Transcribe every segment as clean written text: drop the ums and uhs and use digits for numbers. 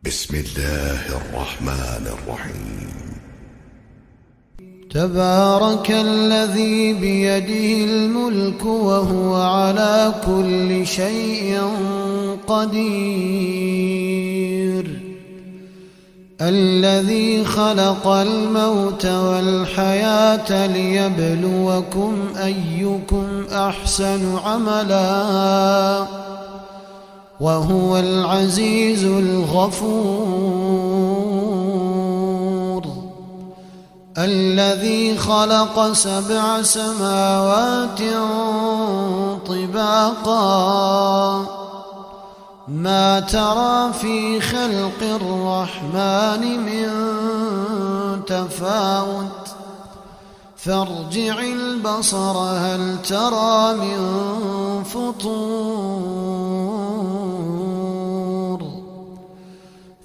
بسم الله الرحمن الرحيم. تبارك الذي بيده الملك وهو على كل شيء قدير، الذي خلق الموت والحياة ليبلوكم أيكم أحسن عملا وهو العزيز الغفور، الذي خلق 7 سماوات طباقا، ما ترى في خلق الرحمن من تفاوت، فارجع البصر هل ترى من فطور،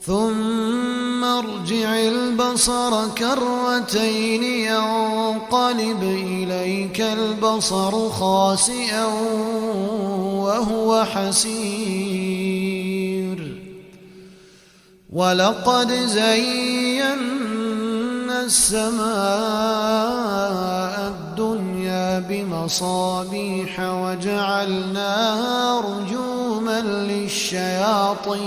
ثم ارجع البصر كرتين ينقلب إليك البصر خاسئا وهو حسير، ولقد زينا السماء الدنيا بمصابيح وجعلناها رجوما للشياطين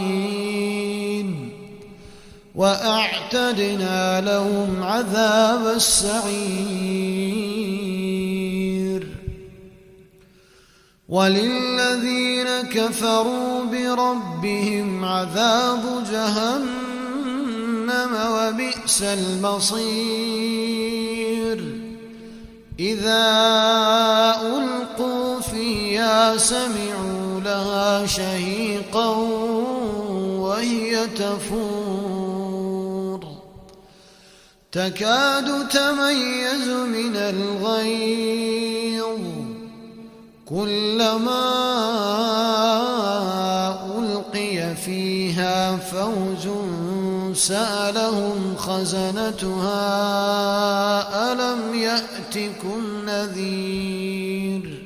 وأعتدنا لهم عذاب السعير، وللذين كفروا بربهم عذاب جهنم وبئس المصير، إذا ألقوا فيها سمعوا لها شهيقا وهي تفور، تكاد تميز من الغيظ، كلما ألقي فيها فوج سألهم خزنتها ألم يأتكم نذير،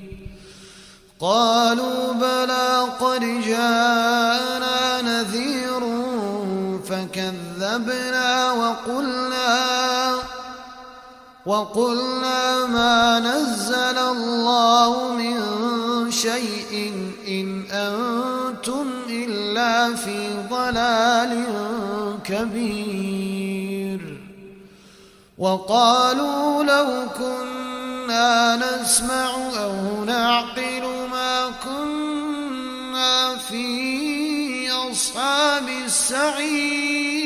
قالوا بلى قد جاءنا نذير فكذبنا وقلنا ما نزل الله من شيء إن أنتم إلا في ضلال كبير، وقالوا لو كنا نسمع أو نعقل ما كنا في أصحاب السعير،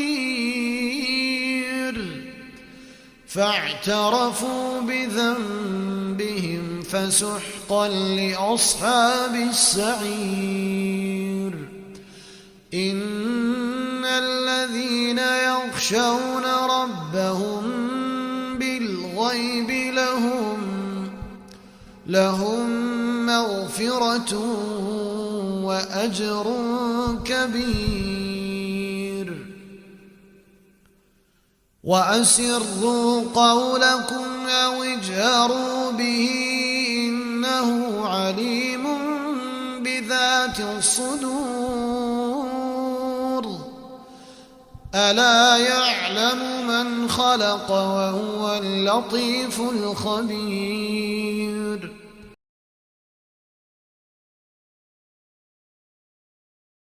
فاعترفوا بذنبهم فسحقا لأصحاب السعير، إن الذين يخشون ربهم بالغيب لهم مغفرة وأجر كبير، وأسروا قولكم أو اجهروا به إنه عليم بذات الصدور، ألا يعلم من خلق وهو اللطيف الخبير.